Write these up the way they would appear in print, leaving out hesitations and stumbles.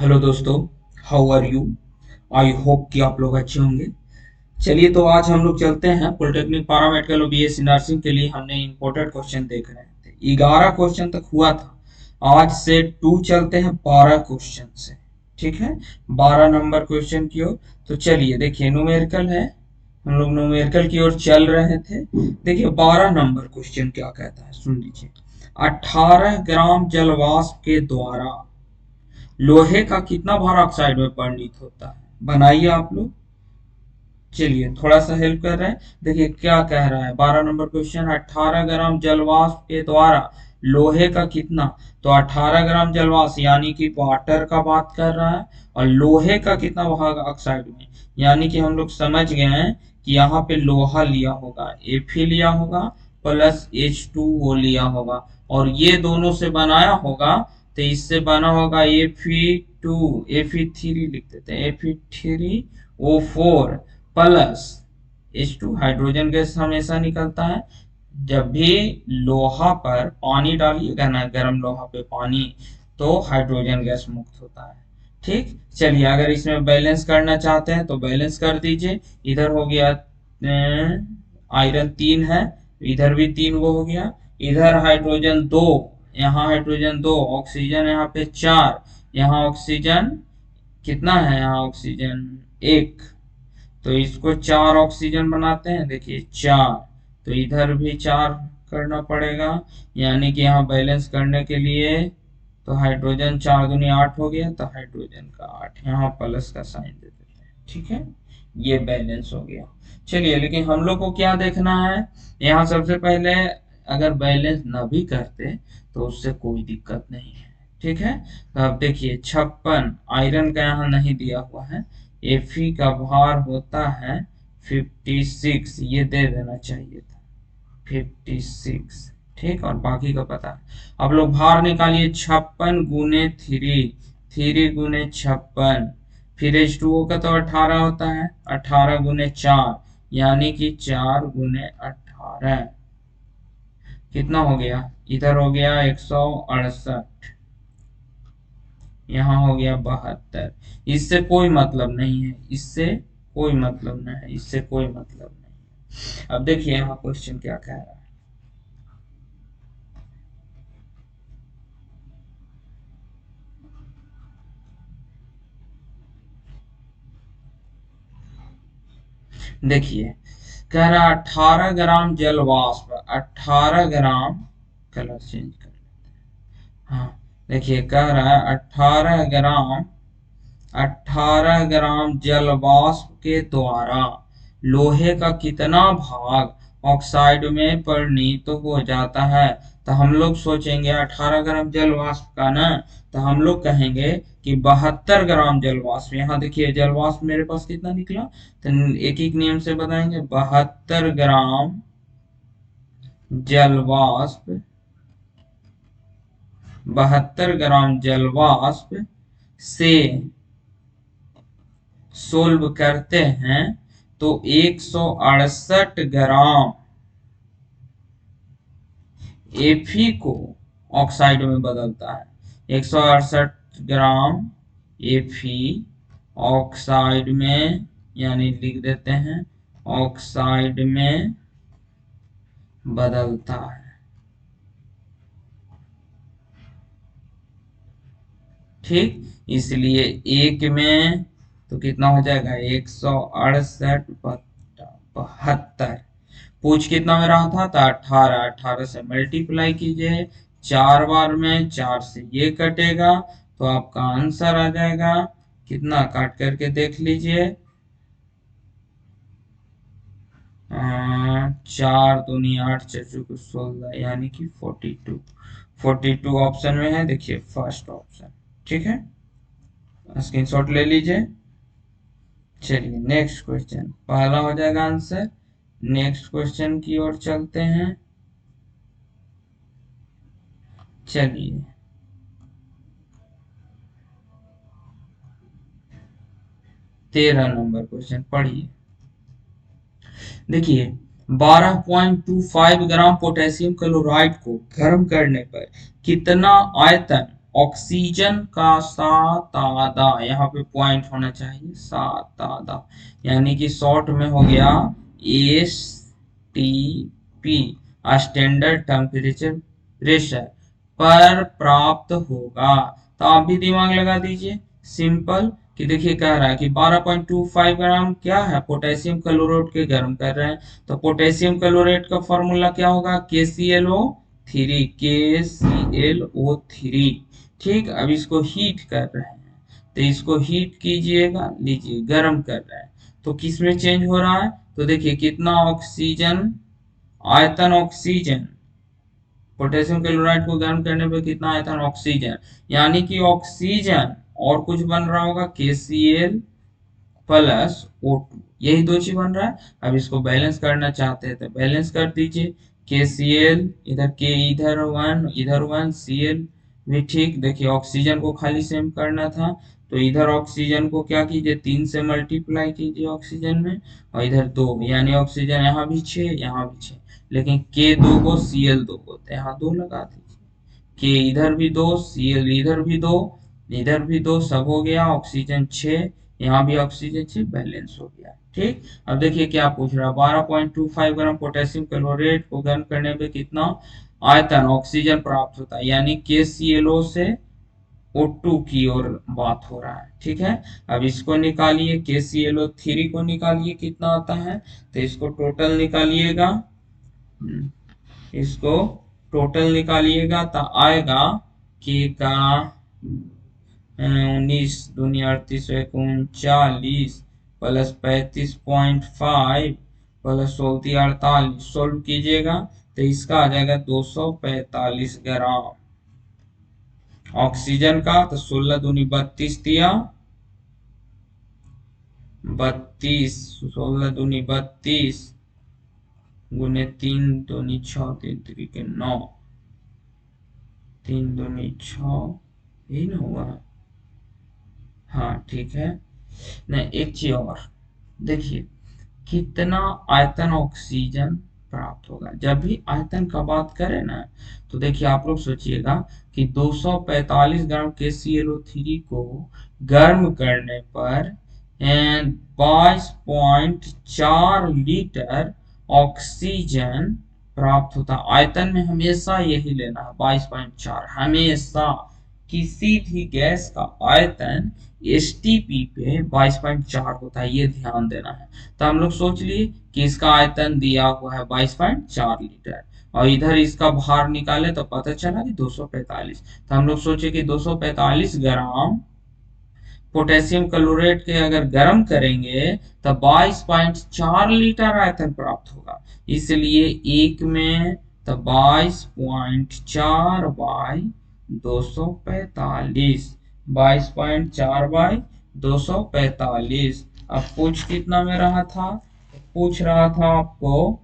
Hello दोस्तों, how are you. I hope कि आप लोग अच्छे होंगे। चलिए तो आज हम लोग चलते हैं पॉलिटेक्निक पारामेडिकल और बीएससी नर्सिंग के लिए। हमने इंपोर्टेंट क्वेश्चन देख रहे थे, 11 क्वेश्चन तक हुआ था। आज से टू चलते हैं 12 क्वेश्चन से। ठीक है, 12 नंबर क्वेश्चन की ओर। तो चलिए देखिए, न्यूमेरिकल है, हम लोग न्यूमेरिकल की ओर चल रहे थे। देखिए 12 नंबर क्वेश्चन क्या कहता है, सुन लीजिए। 18 ग्राम जलवाष्प के द्वारा लोहे का कितना भार ऑक्साइड में परिणित होता है, बनाइए आप लोग। चलिए थोड़ा सा हेल्प कर रहे हैं। देखिए क्या कह रहा है, 12 नंबर क्वेश्चन, 18 ग्राम जलवाष्प के द्वारा लोहे का कितना। तो 18 ग्राम जलवाष्प यानी कि वाटर का बात कर रहा है, और लोहे का कितना भाग ऑक्साइड में, यानी कि हम लोग समझ गए हैं कि यहाँ पे लोहा लिया होगा, Fe लिया होगा, प्लस H2O लिया होगा, और ये दोनों से बनाया होगा। तो इससे बना होगा Fe3 लिख देते हैं, Fe3O4 plus H2। Hydrogen gas हमेशा निकलता है जब भी लोहा पर पानी डालिएगा ना, गर्म लोहा पे पानी, तो हाइड्रोजन गैस मुक्त होता है। ठीक, चलिए अगर इसमें बैलेंस करना चाहते हैं तो बैलेंस कर दीजिए। इधर हो गया आयरन 3 है, इधर भी 3 वो हो गया, इधर हाइड्रोजन 2, यहाँ हाइड्रोजन 2, ऑक्सीजन यहाँ पे 4, यहाँ ऑक्सीजन कितना है, यहाँ ऑक्सीजन 1। तो इसको 4 ऑक्सीजन बनाते हैं, देखिए 4। तो इधर भी 4 करना पड़ेगा, यानी कि यहाँ बैलेंस करने के लिए तो हाइड्रोजन 4 दूनी 8 हो गया, तो हाइड्रोजन का 8, यहाँ प्लस का साइन दे देते हैं। ठीक है, ये बैलेंस हो गया। चलिए लेकिन हम लोग को क्या देखना है, यहाँ सबसे पहले अगर बैलेंस न भी करते तो उससे कोई दिक्कत नहीं है। ठीक है, तो अब देखिए 56, आयरन का यहाँ नहीं दिया हुआ है, Fe का भार होता है 56, ये दे देना चाहिए था 56। ठीक, और बाकी का पता है। अब लोग भार निकालिए, 56 गुने 3, 3 गुने 56, फिर H2O का तो 18 होता है, 18 गुने 4, यानी कि 4 गुने 18, कितना हो गया, इधर हो गया 168, यहाँ हो गया 72। इससे कोई मतलब नहीं है, इससे कोई मतलब नहीं है, इससे कोई मतलब नहीं है। अब देखिए यहाँ क्वेश्चन क्या कह रहा है। देखिए कह रहा है 18 ग्राम जल वाष्प, 18 ग्राम, कलर चेंज कर, हाँ देखिए कह रहा है 18 ग्राम, 18 ग्राम जल वाष्प के द्वारा लोहे का कितना भाग ऑक्साइड में परिणित हो जाता है। तो हम लोग सोचेंगे 18 ग्राम जल वाष्प का ना, तो हम लोग कहेंगे कि 72 ग्राम जल वाष्प। यहाँ देखिए जल वाष्प मेरे पास कितना निकला, तो एक एक नियम से बताएंगे, 72 ग्राम जल वाष्प, 72 ग्राम जल वाष्प से सोल्व करते हैं तो 168 ग्राम Fe को ऑक्साइड में बदलता है। 168 ग्राम Fe ऑक्साइड में, यानी लिख देते हैं ऑक्साइड में बदलता है। ठीक, इसलिए एक में तो कितना हो जाएगा, 168 बटा 72। पूछ कितना में रहा था, तो 18, 18 से मल्टीप्लाई कीजिए 4 बार में, 4 से ये कटेगा तो आपका आंसर आ जाएगा कितना, काट करके देख लीजिए, 4 दूनी 8, 4 16, यानी कि 42। 42 ऑप्शन में है, देखिए फर्स्ट ऑप्शन। ठीक है, स्क्रीनशॉट ले लीजिए। चलिए नेक्स्ट क्वेश्चन, पहला हो जाएगा आंसर। नेक्स्ट क्वेश्चन की ओर चलते हैं। चलिए 13 नंबर क्वेश्चन पढ़िए। देखिए 12.25 ग्राम पोटेशियम क्लोराइड को गर्म करने पर कितना आयतन ऑक्सीजन का सातादा, यहाँ पे पॉइंट होना चाहिए, सातादा, यानी कि शॉर्ट में हो गया S T P, standard temperature pressure पर प्राप्त होगा। तो आप भी दिमाग लगा दीजिए, सिंपल, कि देखिए कह रहा है कि 12.25 ग्राम क्या है, पोटेशियम क्लोराइड के गर्म कर रहे हैं। तो पोटेशियम क्लोराइड का फॉर्मूला क्या होगा, KClO3, KClO3। ठीक, अब इसको हीट कर रहे हैं, तो इसको हीट कीजिएगा, लीजिए गर्म कर रहे हैं, तो किस में चेंज हो रहा है, तो देखिए कितना ऑक्सीजन, आयतन ऑक्सीजन, पोटेशियम क्लोराइड को गर्म करने पे कितना आयतन ऑक्सीजन, यानी कि ऑक्सीजन और कुछ बन रहा होगा KCl प्लस O2, यही दो चीज बन रहा है। अब इसको बैलेंस करना चाहते हैं तो बैलेंस कर दीजिए, KCl इधर के, इधर वन Cl भी ठीक। देखिए ऑक्सीजन को खाली सेम करना था, तो इधर ऑक्सीजन को क्या कीजिए, 3 से मल्टीप्लाई कीजिए ऑक्सीजन में, और इधर 2, यानी ऑक्सीजन यहाँ भी 6, यहाँ भी 6, लेकिन K2 को Cl2 को, तो यहाँ 2 लगा दीजिए, के इधर भी 2, Cl इधर भी 2, इधर भी 2, सब हो गया, ऑक्सीजन 6, यहाँ भी ऑक्सीजन 6, बैलेंस हो गया। ठीक, अब देखिए क्या पूछ रहा है, 12.25 ग्राम पोटेशियम क्लोराइड को गर्म करने पे कितना आयतन ऑक्सीजन प्राप्त होता है, यानी KClO से O2 की ओर बात हो रहा है। ठीक है, अब इसको निकालिए, KClO3 को निकालिए, कितना आता है, तो इसको टोटल निकालिएगा, इसको टोटल निकालिएगा तो आएगा के का 19 दूनी 38 39 प्लस 35.5 प्लस 16 48, सोल्व कीजिएगा तो इसका आ जाएगा 245 ग्राम ऑक्सीजन का। तो 16 दूनी 32 दिया, 32, 16 दूनी 32 गुने 3 दूनी 6, 3 3 9, 3 दूनी 6, यही ना हुआ, हाँ ठीक है। नहीं, एक चीज और देखिए, कितना आयतन ऑक्सीजन प्राप्त होगा। जब भी आयतन का बात करें ना, तो देखिए आप लोग सोचिएगा कि 245 ग्राम KClO3 को गर्म करने पर 22.4 लीटर ऑक्सीजन प्राप्त होता है। आयतन में हमेशा यही लेना है, 22.4, हमेशा किसी भी गैस का आयतन STP पे 22.4 होता है, ये ध्यान देना है। तो हम लोग सोच लिए कि इसका आयतन दिया हुआ है 22.4 लीटर, और इधर इसका भार निकाले तो पता चला कि 245। तो हम लोग सोचे कि 245 ग्राम पोटेशियम क्लोराइड के अगर गर्म करेंगे तो 22.4 लीटर आयतन प्राप्त होगा, इसलिए एक में तो 22.4 बाई 245, 22.4 बाई 245। अब पूछ कितना में रहा था, पूछ रहा था आपको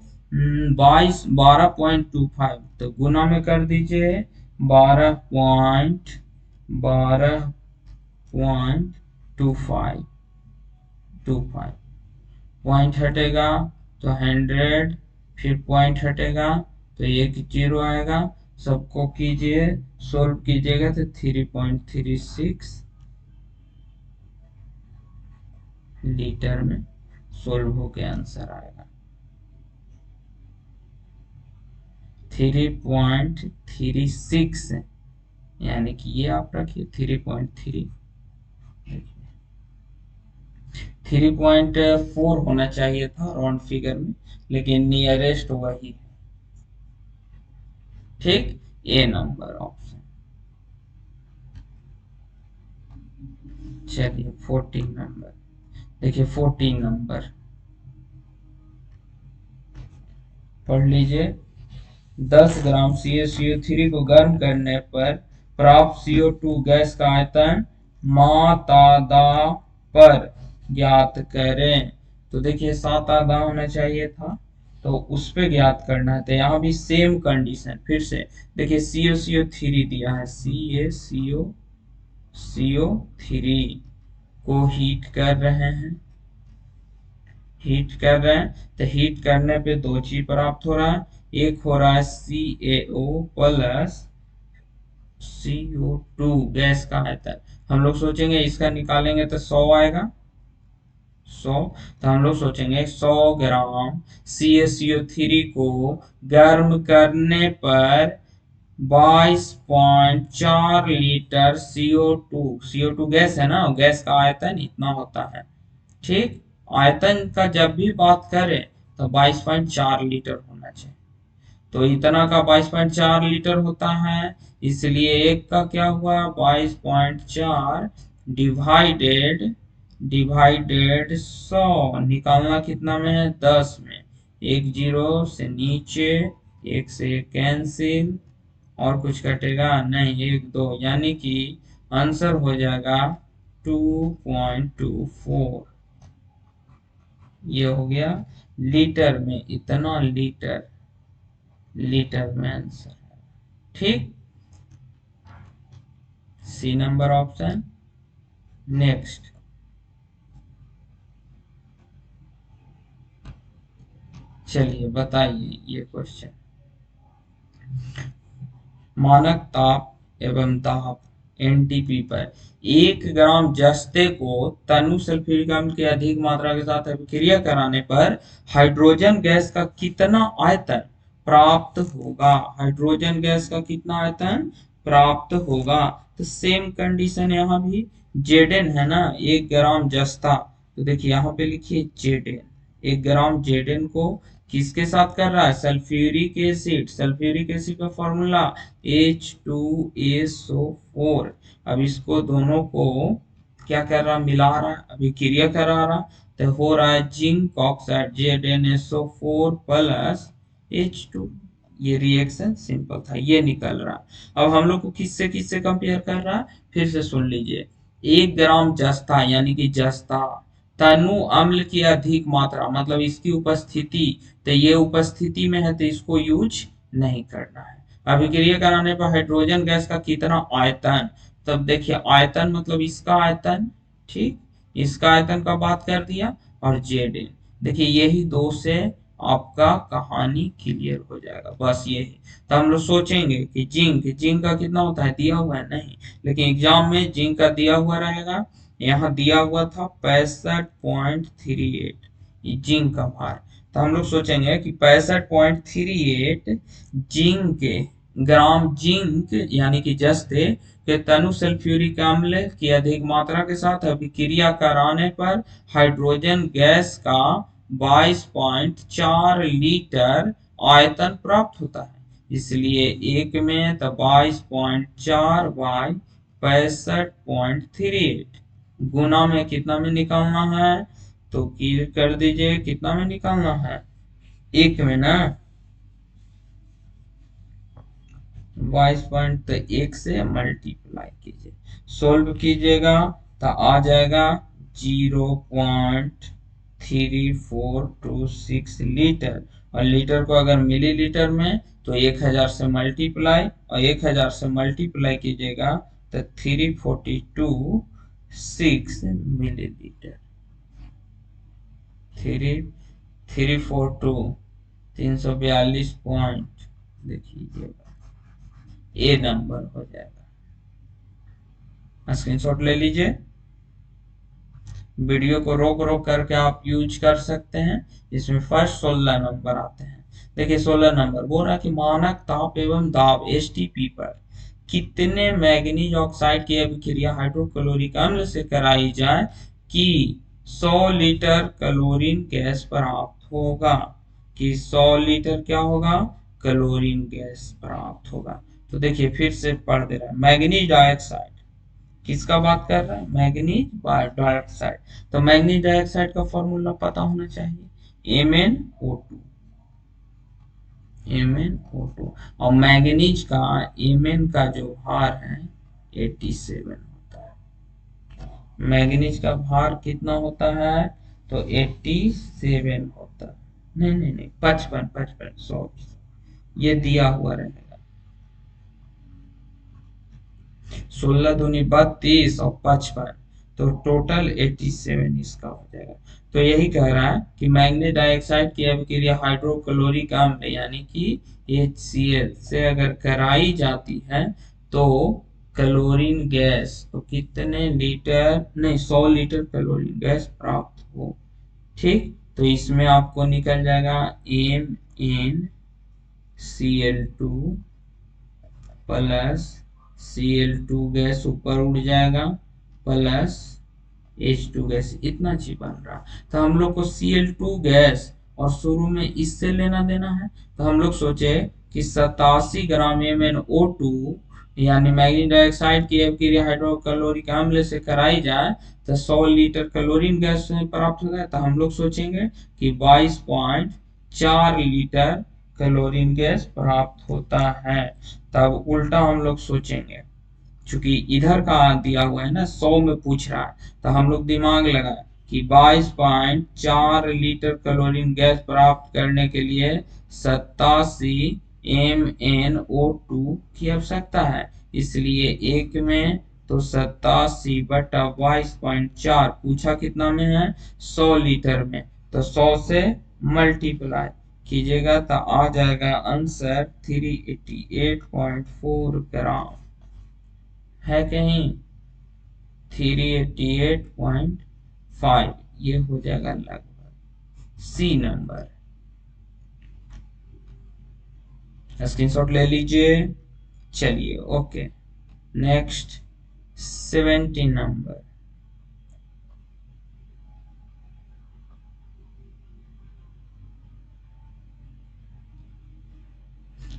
12.25, तो गुना में कर दीजिए, 12.25 पॉइंट हटेगा तो 100, फिर पॉइंट हटेगा तो एक जीरो आएगा, सबको कीजिए, सोल्व कीजिएगा तो 3.36 लीटर में सोल्व होके आंसर आएगा 3.36, यानी कि ये आप रखिए 3.3, 3.4 होना चाहिए था राउंड फिगर में, लेकिन नियरेस्ट वही है। ठीक, ए नंबर ऑप्शन। चलिए 14 नंबर देखिए, 14 नंबर पढ़ लीजिए। 10 ग्राम CaCO3 को गर्म करने पर प्राप्त CO2 गैस का आयतन मातादा पर ज्ञात करें। तो देखिए 7 आधा होना चाहिए था, तो उस पे ज्ञात करना है। तो यहाँ भी सेम कंडीशन, फिर से देखिए CaCO3 दिया है, CaCO3 को हीट कर रहे हैं, हीट कर रहे हैं, तो हीट करने पे दो चीज प्राप्त हो रहा है, एक हो रहा है CaO प्लस CO2 गैस का आयतन, हम लोग सोचेंगे इसका निकालेंगे तो 100 आएगा, 100। तो हम लोग सोचेंगे 100 ग्राम CaCO3 को गर्म करने पर 22.4 लीटर CO2 गैस है ना, गैस का आयतन इतना होता है। ठीक, आयतन का जब भी बात करें तो 22.4 लीटर होना चाहिए। तो इतना का 22.4 लीटर होता है, इसलिए एक का क्या हुआ 22.4 डिवाइडेड डिवाइडेड 100, निकालना कितना में है 10 में, एक जीरो से नीचे, एक से कैंसिल, और कुछ कटेगा नहीं, एक दो, यानी कि आंसर हो जाएगा 2.24। ये हो गया लीटर में, इतना लीटर, लीटर में आंसर है। ठीक, सी नंबर ऑप्शन। नेक्स्ट, चलिए बताइए ये क्वेश्चन। मानक ताप एवं दाब एनटीपी पर 1 ग्राम जस्ते को तनु सल्फ्यूरिक अम्ल की अधिक मात्रा के साथ अभिक्रिया कराने पर हाइड्रोजन गैस का कितना आयतन प्राप्त होगा? हाइड्रोजन गैस का कितना आयतन प्राप्त होगा? तो सेम कंडीशन यहाँ भी, जेडन है ना, 1 ग्राम जस्ता, तो देखिए यहाँ पे लिखिए जेडन, 1 ग्राम जेडन को किसके साथ कर रहा है? सल्फ्यूरिक एसिड, सल्फ्यूरिक एसिड का फॉर्मूला H2SO4। अब इसको दोनों को क्या कर रहा, मिला रहा, अभिक्रिया करा रहा, तो हो रहा है zinc oxide ZnSO4 plus H2। ये रिएक्शन सिंपल था, ये निकल रहा। अब हम लोग को किससे किससे कंपेयर कर रहा है, फिर से सुन लीजिए। 1 ग्राम जस्ता यानी कि जस्ता, तनु अम्ल की अधिक मात्रा मतलब इसकी उपस्थिति, तो ये उपस्थिति में है तो इसको यूज नहीं करना है। अभिक्रिया कराने पर हाइड्रोजन गैस का कितना आयतन, तब देखिए आयतन मतलब इसका आयतन, ठीक, इसका आयतन का बात कर दिया, और जेड एन, देखिए यही दो से आपका कहानी क्लियर हो जाएगा, बस यही। तो हम लोग सोचेंगे कि जिंक, जिंक का कितना होता है, दिया हुआ है नहीं, लेकिन एग्जाम में जिंक का दिया हुआ रहेगा, यहाँ दिया हुआ था 65.38 जिंक का भार। तो हम लोग सोचेंगे कि 65.38 जिंक के ग्राम जिंक यानी कि जस्ते के तनु सल्फ्यूरिक अम्ल की अधिक मात्रा के साथ अभिक्रिया कराने पर हाइड्रोजन गैस का 22.4 लीटर आयतन प्राप्त होता है। इसलिए एक में तो 22.4 बाई 65.38 गुना में कितना में निकालना है, तो कर दीजिए कितना में निकालना है, एक में ना, 22.1 से मल्टीप्लाई कीजिए, सोल्व कीजिएगा तो आ जाएगा 0.3426 लीटर। और लीटर को अगर मिलीलीटर में तो 1000 से मल्टीप्लाई, और 1000 से मल्टीप्लाई कीजिएगा तो 342.6 मिलीलीटर, 342 पॉइंट, देखिएगा ए नंबर हो जाएगा। स्क्रीनशॉट ले लीजिए, वीडियो को रोक रोक करके आप यूज कर सकते हैं। इसमें फर्स्ट 16 नंबर आते हैं। देखिए 16 नंबर बोल रहा है कि मानक ताप एवं दाब एसटीपी पर कितने मैग्नीज ऑक्साइड की अभिक्रिया हाइड्रोक्लोरिक अम्ल से कराई जाए कि 100 लीटर क्लोरीन गैस प्राप्त होगा, कि 100 लीटर क्या होगा, क्लोरीन गैस प्राप्त होगा। तो देखिए फिर से पढ़ दे रहा है, मैग्नीज डाइऑक्साइड, किसका बात कर रहा है, मैग्नीज डाइऑक्साइड। तो मैग्नीज डाइऑक्साइड का फॉर्मूला पता होना चाहिए, MnO2, MnO2। और मैग्नीज का Mn का जो भार है 87 होता है, मैग्नीज का भार कितना होता है, तो 87 होता है, नहीं 55 सॉरी, ये दिया हुआ रहेगा, 16 दूनी 32 और 55, तो टोटल 87 इसका हो जाएगा। तो यही कह रहा है कि मैग्नीज डाइऑक्साइड की अभिक्रिया हाइड्रोक्लोरिक अम्ल यानी कि HCl से अगर कराई जाती है तो क्लोरीन गैस तो कितने लीटर नहीं 100 लीटर क्लोरीन गैस प्राप्त हो। ठीक, तो इसमें आपको निकल जाएगा MnCl2 प्लस Cl2 गैस ऊपर उड़ जाएगा प्लस H2 गैस, इतना चीज बन रहा। तो हम लोग को Cl2 गैस और शुरू में इससे लेना देना है, तो हम लोग सोचे कि 87 ग्राम MnO2 यानी मैग्नीशियम डाइऑक्साइड की अपक्रिया हाइड्रोक्लोरिक अम्ल से कराई जाए तो 100 लीटर क्लोरीन गैस प्राप्त होता है। तो हम लोग सोचेंगे कि 22.4 लीटर क्लोरीन गैस प्राप्त होता है। तब उल्टा हम लोग सोचेंगे, चूंकि इधर का दिया हुआ है ना 100 में पूछ रहा है, तो हम लोग दिमाग लगाए कि 22.4 लीटर क्लोरीन गैस प्राप्त करने के लिए 87 MnO2 की आवश्यकता है। इसलिए एक में तो 87/22.4 पूछा कितना में है 100 लीटर में, तो 100 से मल्टीप्लाई कीजिएगा तो आ जाएगा आंसर 388.4 ग्राम। है कहीं 388.5, ये हो जाएगा लगभग सी नंबर। स्क्रीनशॉट ले लीजिए। चलिए ओके, नेक्स्ट 70 नंबर।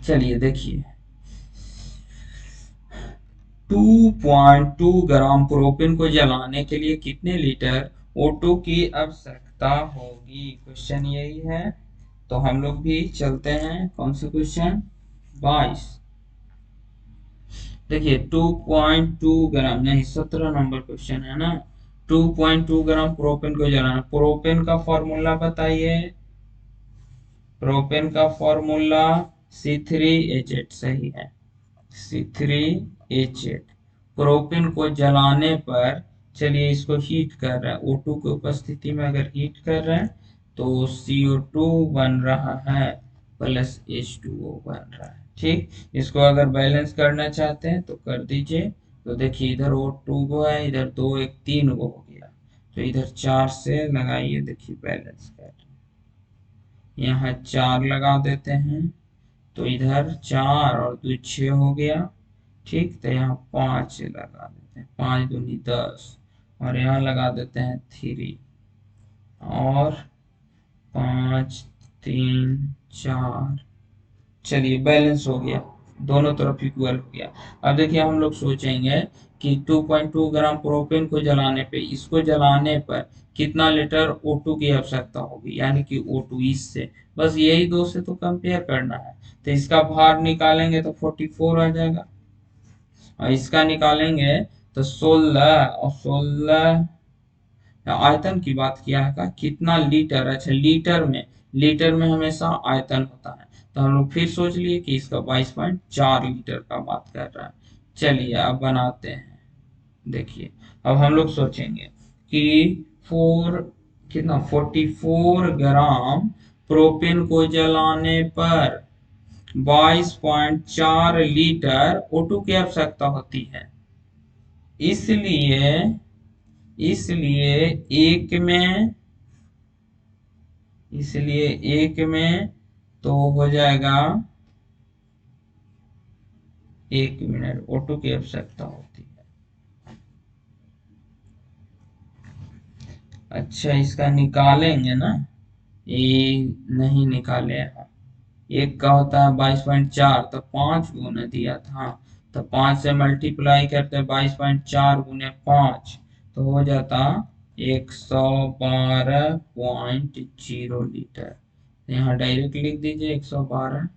चलिए देखिए 2.2 ग्राम प्रोपेन को जलाने के लिए कितने लीटर O2 की आवश्यकता होगी, क्वेश्चन यही है। तो हम लोग भी चलते हैं कौन सा क्वेश्चन 22। देखिए 2.2 ग्राम नहीं 17 नंबर क्वेश्चन है ना। 2.2 ग्राम प्रोपेन को जलाना, प्रोपेन का फॉर्मूला बताइए। प्रोपेन का फॉर्मूला C3H8 सही है, C3H8। प्रोपेन को जलाने पर, चलिए इसको हीट कर रहा है O2 की उपस्थिति में, अगर हीट कर रहे हैं तो CO2 बन रहा है प्लस H2O बन रहा है। ठीक, इसको अगर बैलेंस करना चाहते हैं तो कर दीजिए। तो देखिए इधर O2 को है, इधर 2 1 3 को हो गया, तो इधर 4 से लगाइए, देखिए बैलेंस कर, यहाँ 4 लगा देते हैं तो इधर 4 और 2 6 हो गया। ठीक, तो यहाँ 5 लगा देते हैं, 5 दूनी 10 और यहाँ लगा देते हैं 3 और 5 3 4। चलिए बैलेंस हो गया, दोनों तरफ इक्वल हो गया। अब देखिए हम लोग सोचेंगे कि 2.2 ग्राम प्रोपेन को जलाने पे, इसको जलाने पर कितना लीटर O2 की आवश्यकता होगी, यानी कि O2 इससे, बस यही दो से तो कंपेयर करना है। तो इसका भार निकालेंगे तो 44 आ जाएगा, और इसका निकालेंगे तो 16 और 16। आयतन की बात किया है का कितना लीटर, अच्छा लीटर में, लीटर में हमेशा आयतन होता है। तो हम लोग फिर सोच लिए कि इसका 22.4 लीटर का बात कर रहा है। चलिए अब बनाते हैं। देखिए अब हम लोग सोचेंगे कि 4 कितना 44 ग्राम प्रोपेन को जलाने पर 22.4 लीटर O2 की आवश्यकता होती है। इसलिए इसलिए एक में इसलिए एक में तो हो जाएगा, 1 मिनट, O2 की आवश्यकता होती है। अच्छा इसका निकालेंगे ना, ये नहीं निकाले हैं। एक का होता है 22.4, तो 5 गुना दिया था, तो 5 से मल्टीप्लाई करते 22.4 गुने 5, तो हो जाता 112.0 लीटर। यहाँ डायरेक्ट लिख दीजिए 112,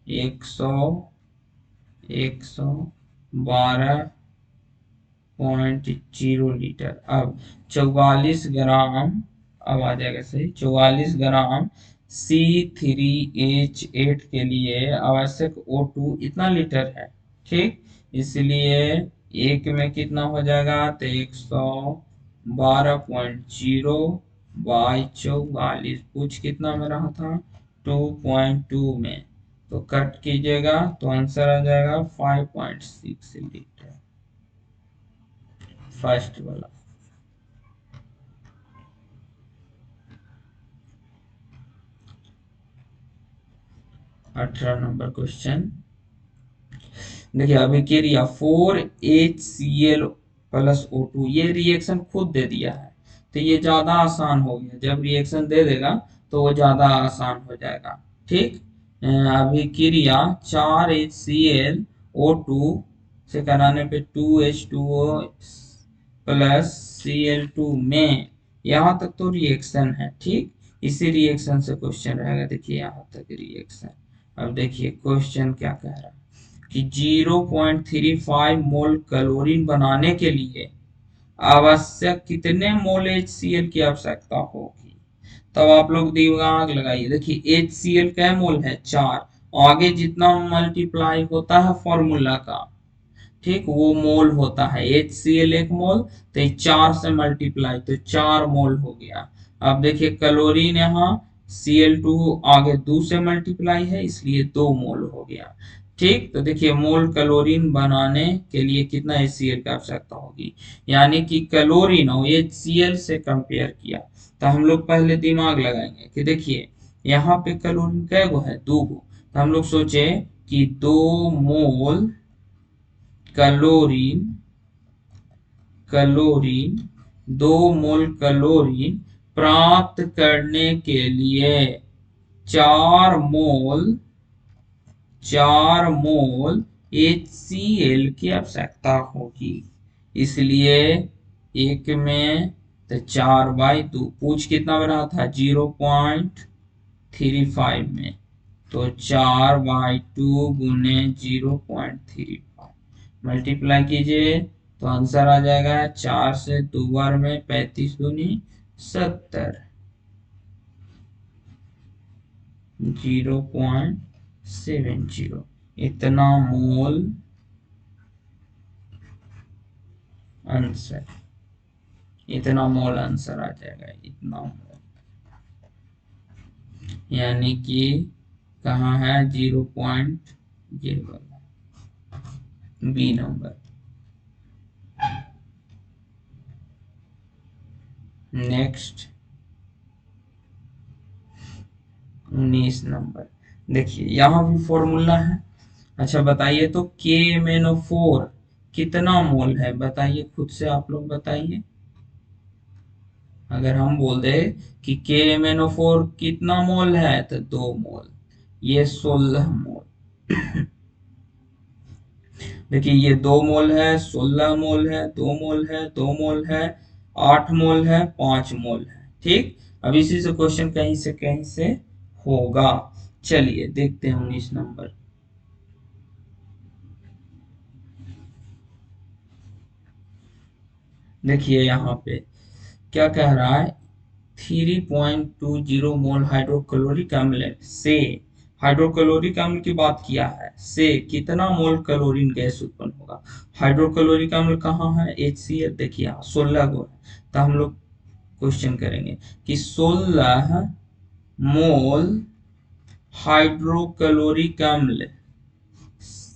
112.0 लीटर। अब 44 ग्राम, अब आ जाएगा सही, 44 ग्राम C3H8 के लिए आवश्यक O2 इतना लीटर है। ठीक, इसलिए एक में कितना हो जाएगा तो 112.0 बाई 44, पूछ कितना में रहा था 2.2 में, तो कट कीजिएगा तो आंसर आ जाएगा 5.6 लीटर, फर्स्ट वाला। 18 नंबर क्वेश्चन देखिए, अभिक्रिया 4HCl प्लस O2, ये रिएक्शन खुद दे दिया है तो ये ज्यादा आसान हो गया। जब रिएक्शन दे देगा तो वो ज्यादा आसान हो जाएगा। ठीक, अभिक्रिया 4HCl O2 से कराने पे 2H2O प्लस Cl2 में, यहाँ तक तो रिएक्शन है। ठीक, इसी रिएक्शन से क्वेश्चन रहेगा। देखिए यहाँ तक रिएक्शन। अब देखिए क्वेश्चन क्या कह रहा है कि 0.35 मोल क्लोरीन बनाने के लिए आवश्यक कितने मोल HCl की आवश्यकता होगी। तब आप लोग दिमाग लगाइए। देखिए HCl क्या मोल है 4, आगे जितना मल्टीप्लाई होता है फॉर्मूला का, ठीक, वो मोल होता है। HCl 1 मोल, तो 4 से मल्टीप्लाई तो 4 मोल हो गया। अब देखिए क्लोरीन यहाँ Cl2 आगे 2 से मल्टीप्लाई है इसलिए 2 मोल हो गया। ठीक, तो देखिए मोल क्लोरीन बनाने के लिए कितना HCl की आवश्यकता होगी, यानी कि क्लोरीन और HCl से कंपेयर किया तो हम लोग पहले दिमाग लगाएंगे कि देखिए यहाँ पे क्लोरीन कै गो है 2 गो, तो हम लोग सोचे कि 2 मोल क्लोरीन क्लोरीन 2 मोल क्लोरीन प्राप्त करने के लिए 4 मोल HCl की आवश्यकता होगी। इसलिए एक में तो 4/2, पूछ कितना बना था 0.35 में, तो 4/2 गुने 0.35 मल्टीप्लाई कीजिए तो आंसर आ जाएगा 4 से 2 बार में 35 दूनी 70, 0.70 इतना मोल आंसर, इतना मोल आंसर आ जाएगा, इतना मोल। यानी कि कहाँ है 0.0, बी नंबर। नेक्स्ट 19 नंबर देखिए, यहाँ भी फॉर्मूला है। अच्छा बताइए तो KMnO4 कितना मोल है, बताइए खुद से आप लोग बताइए। अगर हम बोल दे कि KMnO4 कितना मोल है तो 2 मोल, ये 16 मोल। देखिए ये 2 मोल है, 16 मोल है, 2 मोल है, 2 मोल है, 8 मोल है, 5 मोल है। ठीक, अब इसी से क्वेश्चन कहीं से होगा। चलिए देखते हैं 19 नंबर। देखिए यहाँ पे क्या कह रहा है, 3.20 मोल हाइड्रोक्लोरिक अम्ल से, हाइड्रोक्लोरिक अम्ल की बात किया है, से कितना मोल क्लोरीन गैस उत्पन्न होगा। हाइड्रोक्लोरिक अम्ल कहाँ है HCl, देखिए यहाँ 16 गो है। तो हम लोग क्वेश्चन करेंगे कि 16 मोल हाइड्रोक्लोरिक अम्ल,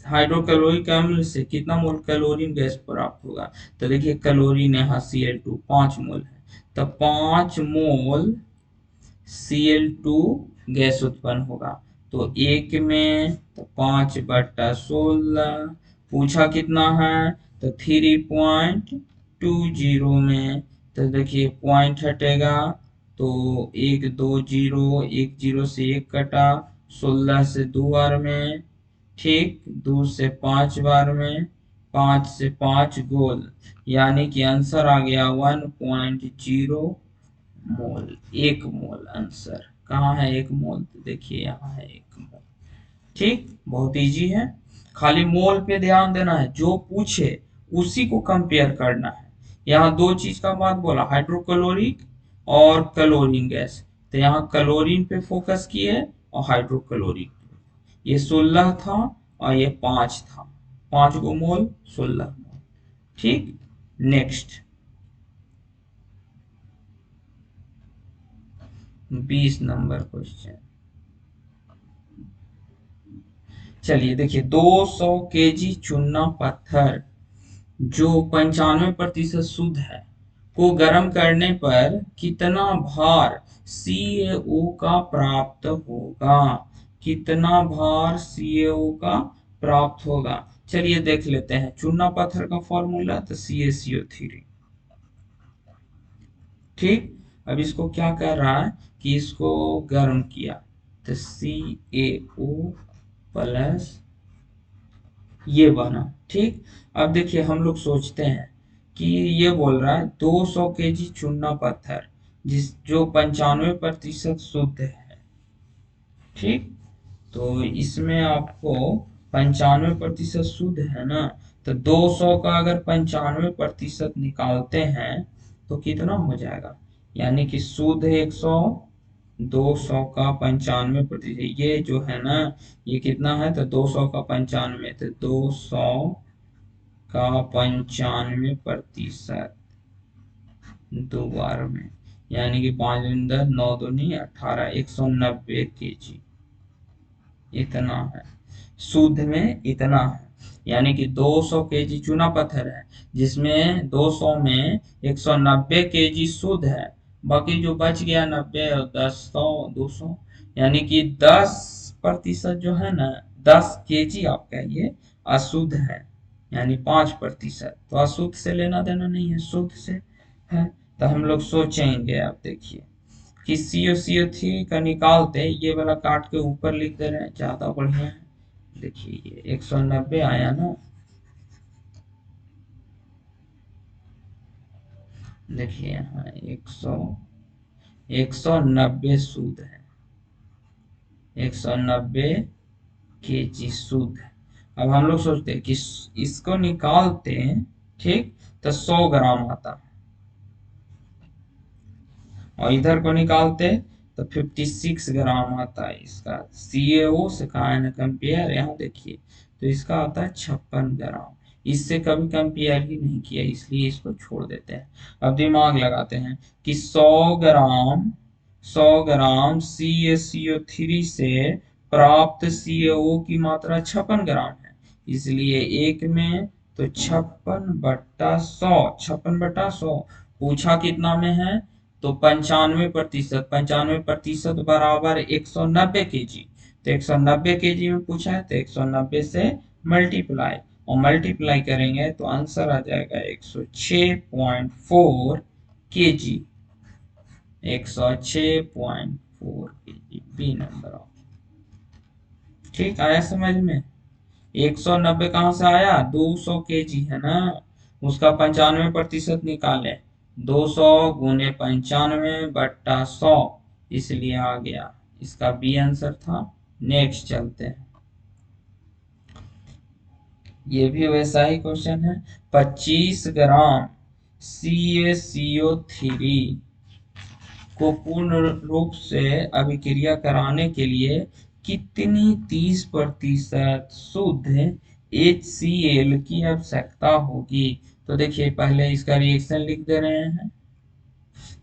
हाइड्रोक्लोरिक अम्ल से कितना मोल क्लोरीन गैस प्राप्त होगा। तो देखिए क्लोरीन यहाँ Cl2 5 मोल है, तो 5 मोल Cl2 गैस उत्पन्न होगा। तो एक में तो 5/16, पूछा कितना है तो 3.20 में, तो देखिए पॉइंट हटेगा तो 1 2 0, 1 0 से 1 कटा, 16 से 2 बार में, ठीक, 2 से 5 बार में, 5 से 5 गोल, यानी कि आंसर आ गया 1.0 मोल, 1 मोल आंसर। कहाँ है 1 मोल, तो देखिए यहाँ है 1 मोल। ठीक, बहुत इजी है, खाली मोल पे ध्यान देना है, जो पूछे उसी को कंपेयर करना है। यहाँ दो चीज का बात बोला, हाइड्रोक्लोरिक और क्लोरीन गैस, तो यहाँ क्लोरीन पे फोकस किए और हाइड्रोक्लोरिक, ये 16 था और ये 5 था, 5 गो मोल 16 मोल। ठीक, नेक्स्ट 20 नंबर क्वेश्चन। चलिए देखिए, 200 kg चूना पत्थर जो 95% शुद्ध है को गर्म करने पर कितना भार CaO का प्राप्त होगा? कितना भार CaO का प्राप्त होगा? चलिए देख लेते हैं। चूना पत्थर का फॉर्मूला तो CaCO3। ठीक, अब इसको क्या कर रहा है कि इसको गर्म किया तो CaO प्लस ये बना। ठीक, अब देखिए हम लोग सोचते हैं कि ये बोल रहा है 200 kg चूना पत्थर जिस जो 95% शुद्ध है। ठीक, तो इसमें आपको 95% शुद्ध है ना, तो 200 का अगर 95% निकालते हैं तो कितना हो जाएगा? यानी कि शुद्ध 100, 200 का 95%, ये जो है ना ये कितना है, तो 200 का 95, तो 200 का 95% दो बार में, यानी कि 5×9×2=18, 190 kg इतना है। शुद्ध में इतना है, यानी कि 200 kg चूना पत्थर है जिसमें 200 में 190 kg शुद्ध है, बाकी जो बच गया 90 और 10 100 200, यानी कि 10% जो है ना, 10 kg आप कहिए अशुद्ध है, यानी 5%। तो अशुद्ध से लेना देना नहीं है, शुद्ध से है। तो हम लोग सोचेंगे, आप देखिए कि CO3 का निकालते ये वाला काट के ऊपर लिख दे रहे हैं, ज्यादा बढ़िया है। देखिए ये 190 आया ना, देखिए यहाँ 190 शुद्ध है, 190 kg शुद्ध है। अब हम लोग सोचते हैं कि इसको निकालते हैं, ठीक, तो 100 ग्राम आता है, और इधर को निकालते तो 56 ग्राम आता है। इसका CaO से कहा है ना कंपेयर, यहाँ देखिए तो इसका आता है 56 ग्राम। इससे कभी कंपेयर ही नहीं किया, इसलिए इसको छोड़ देते हैं। अब दिमाग लगाते हैं कि 100 ग्राम CaCO3 से प्राप्त CaO की मात्रा 56 ग्राम है, इसलिए एक में तो 56/100, 56/100 पूछा कितना में है, तो 95%, 95% बराबर 190 kg, तो 190 kg में पूछा है तो 190 से मल्टीप्लाई, और मल्टीप्लाई करेंगे तो आंसर आ जाएगा 106.4 kg, 106.4 kg, B number of. ठीक, आया समझ में? 190 कहाँ से आया? 200 kg है ना, उसका 95% निकाले, 200 × 95/100, इसलिए आ गया। इसका बी आंसर था। नेक्स्ट चलते हैं, ये भी वैसा ही क्वेश्चन है। 25 ग्राम CaCO3 को पूर्ण रूप से अभिक्रिया कराने के लिए कितनी 30% शुद्ध HCl की आवश्यकता होगी? तो देखिए पहले इसका रिएक्शन लिख दे रहे हैं।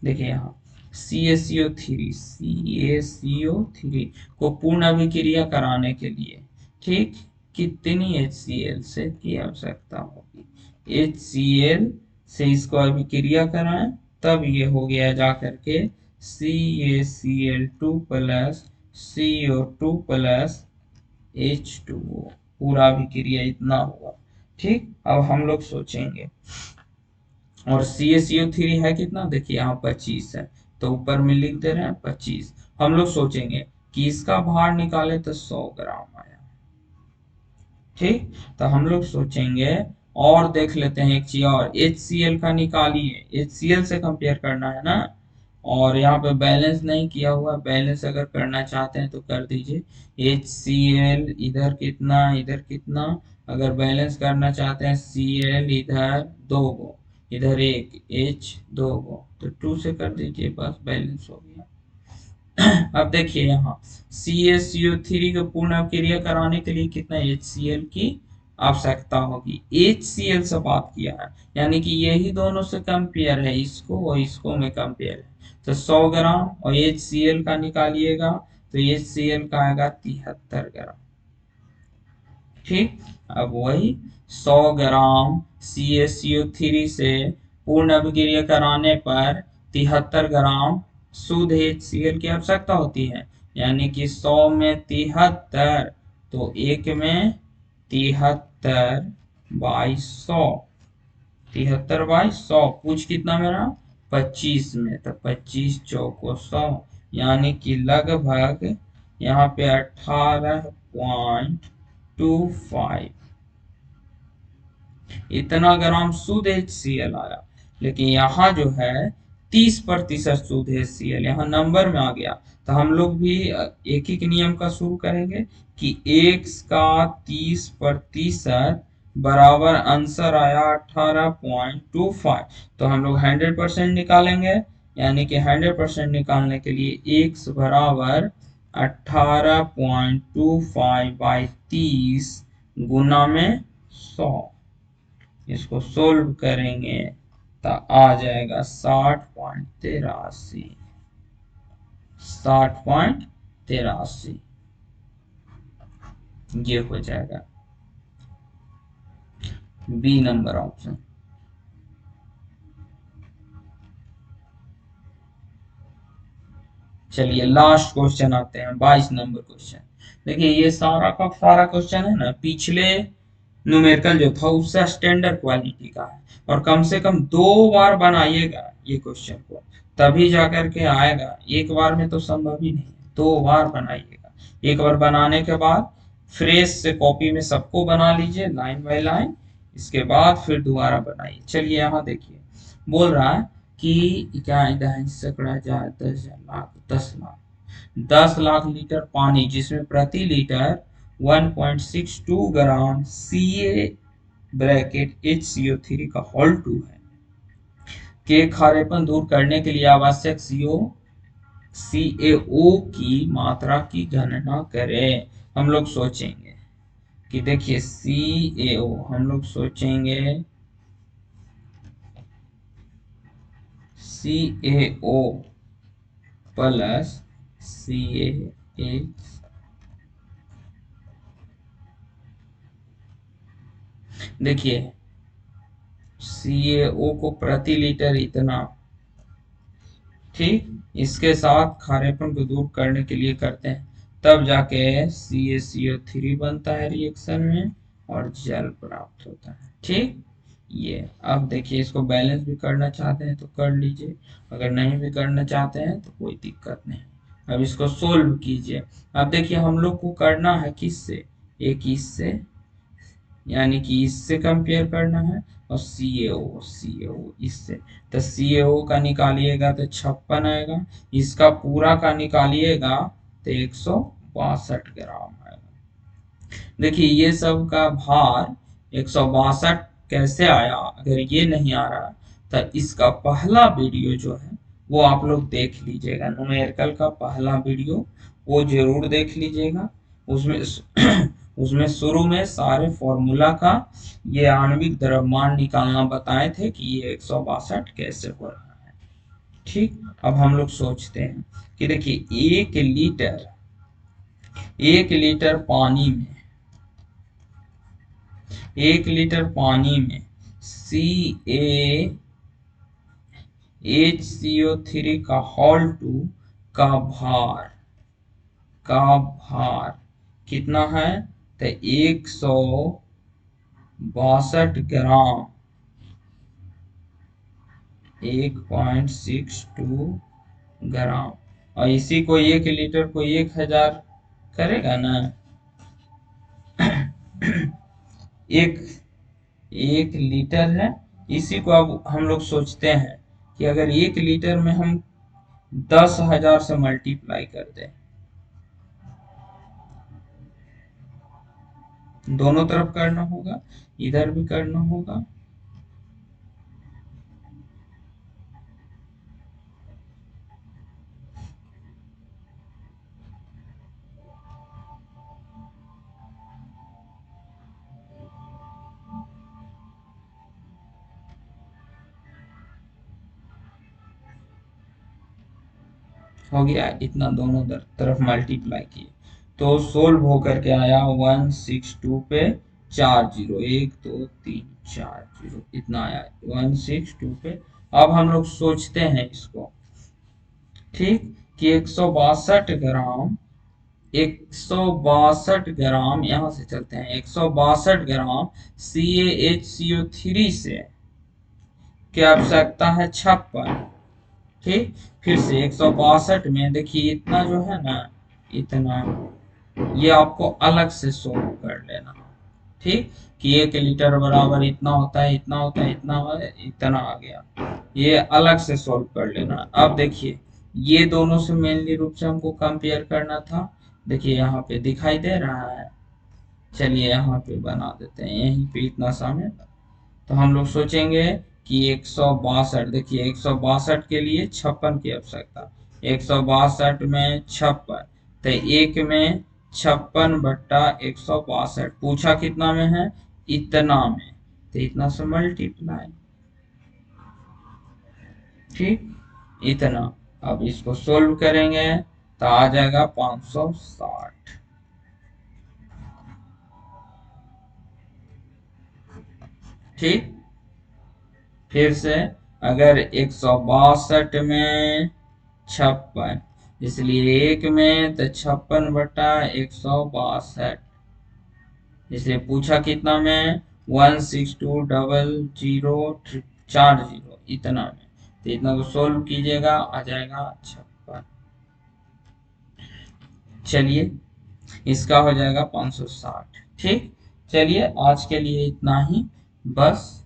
देखिए यहाँ CaCO3 को पूर्ण अभिक्रिया कराने के लिए, ठीक, कितनी HCl से की आवश्यकता होगी? HCl से इसको अभिक्रिया कराएं तब ये हो गया जा करके CaCl2 plus CO2 plus H2O, पूरा अभिक्रिया इतना होगा। ठीक, अब हम लोग सोचेंगे, और CaCO3 है कितना, देखिए यहाँ 25 है, तो ऊपर में लिख दे रहे हैं 25। हम लोग सोचेंगे कि इसका भार निकाले तो 100 ग्राम आया। ठीक, तो हम लोग सोचेंगे और देख लेते हैं एक चीज और, HCl का निकालिए, HCl से कंपेयर करना है ना, और यहाँ पे बैलेंस नहीं किया हुआ, बैलेंस अगर करना चाहते हैं तो कर दीजिए। HCl इधर कितना इधर कितना, अगर बैलेंस करना चाहते हैं Cl इधर 2 गो इधर 1, H 2 गो, तो 2 से कर दीजिए, बस बैलेंस हो गया। अब देखिए यहाँ CaCO3 को पूर्ण अभिक्रिया कराने के लिए कितना HCl की आवश्यकता होगी? HCl से बात किया है, यानी कि यही दोनों से कंपेयर है, इसको और इसको में कंपेयर है, तो 100 ग्राम और HCl का निकालिएगा तो HCl का आएगा 73 ग्राम। ठीक। अब वही 100 ग्राम CaCO3 से पूर्ण अभिक्रिया कराने पर 73 ग्राम शुद्ध HCl की आवश्यकता होती है। यानी कि 100 में 73, तो एक में 73 बाई 100, 73 बाई 100, कुछ कितना मेरा 25 में, तो 25 चौको 100, यानी कि लगभग यहाँ पे 18.25 इतना ग्राम शुद्ध HCl आया। लेकिन यहाँ जो है 30% शुद्ध HCl यहाँ नंबर में आ गया। तो हम लोग भी एक ही नियम का शुरू करेंगे कि x का 30% बराबर आंसर आया 18.25। तो हम लोग 100% निकालेंगे, यानी कि 100% निकालने के लिए x बराबर 18.25 बाई 30 गुना में 100। इसको सोल्व करेंगे तो आ जाएगा 60.83, 60.83 ये हो जाएगा बी नंबर ऑप्शन। चलिए लास्ट क्वेश्चन आते हैं, 22 नंबर क्वेश्चन। देखिए ये सारा का सारा क्वेश्चन है ना पिछले न्यूमेरिकल जो था उससे स्टैंडर्ड क्वालिटी का है, और कम से कम 2 बार बनाइएगा ये क्वेश्चन को, तभी जाकर के आएगा। एक बार में तो संभव ही नहीं है, 2 बार बनाइएगा। एक बार बनाने के बाद फ्रेश से कॉपी में सबको बना लीजिए लाइन बाय लाइन, इसके बाद फिर दोबारा बनाइए। चलिए यहाँ देखिए बोल रहा है कि क्या इधर सैकड़ा जाए 10 लाख 10 लाख लीटर पानी, जिसमें प्रति लीटर 1.62 ग्राम Ca ब्रैकेट HCO3 का होल 2 है के खारेपन दूर करने के लिए आवश्यक CaO की मात्रा की गणना करें। हम लोग सोचेंगे कि देखिए CaO, हम लोग सोचेंगे CaO प्लस CaH। देखिए CaO को प्रति लीटर इतना, ठीक, इसके साथ खारेपन को दूर करने के लिए करते हैं, तब जाके CaCO3 बनता है रिएक्शन में और जल प्राप्त होता है। ठीक, ये अब देखिए इसको बैलेंस भी करना चाहते हैं तो कर लीजिए, अगर नहीं भी करना चाहते हैं तो कोई दिक्कत नहीं। अब इसको सोल्व कीजिए। अब देखिए हम लोग को करना है किससे, एक इससे, यानी कि इससे कंपेयर करना है, और CaO इससे। तो CaO का निकालिएगा तो 56 आएगा, इसका पूरा का निकालिएगा तो 162 ग्राम आएगा। देखिए ये सब का भार 162 कैसे आया, अगर ये नहीं आ रहा तो इसका पहला वीडियो जो है वो आप लोग देख लीजिएगा, न्यूमेरिकल का पहला वीडियो वो जरूर देख लीजिएगा। उसमें उसमें शुरू में सारे फॉर्मूला का ये आणविक द्रव्यमान निकालना बताए थे कि ये 162 कैसे हो रहा है। ठीक, अब हम लोग सोचते हैं कि देखिए 1 लीटर पानी में, 1 लीटर पानी में CaHCO3 का होल 2 का भार, कितना है, तो 162 ग्राम, 1.62 ग्राम। और इसी को 1 लीटर को 1000 करेगा ना, एक 1 लीटर है। इसी को अब हम लोग सोचते हैं कि अगर 1 लीटर में हम 10,000 से मल्टीप्लाई कर दें, दोनों तरफ करना होगा, इधर भी करना होगा। हो गया इतना, दोनों तरफ मल्टीप्लाई किए तो सोल्व होकर के आया 162 पे 4 जीरो, 1 2 3 4 जीरो, इतना आया 162 पे। अब हम लोग सोचते हैं इसको, ठीक, कि 162 ग्राम, 162 ग्राम, यहां से चलते हैं, 162 ग्राम CaHCO3 से क्या आवश्यकता है, 56। ठीक, फिर से 162 में देखिए इतना जो है ना, इतना, ये आपको अलग से सोल्व कर लेना। ठीक, कि 1 लीटर बराबर इतना होता है, इतना होता है, इतना है, इतना आ गया, ये अलग से सोल्व कर लेना। अब देखिए ये दोनों से मेनली रूप से हमको कंपेयर करना था। देखिए यहाँ पे दिखाई दे रहा है, चलिए यहाँ पे बना देते हैं, यहीं पे इतना सा में। तो हम लोग सोचेंगे कि 162, देखिए 162 के लिए 56 की आवश्यकता, 162 में 56, तो एक में 56/162, पूछा कितना में है, इतना में, तो इतना से मल्टीप्लाई। ठीक, इतना। अब इसको सोल्व करेंगे तो आ जाएगा 560। ठीक, फिर से अगर 162 में 56, इसलिए एक में तो 56/162, इसलिए पूछा कितना में, 1620040, इतना में, तो इतना को सोल्व कीजिएगा आ जाएगा 56। चलिए इसका हो जाएगा 560। ठीक, चलिए आज के लिए इतना ही बस।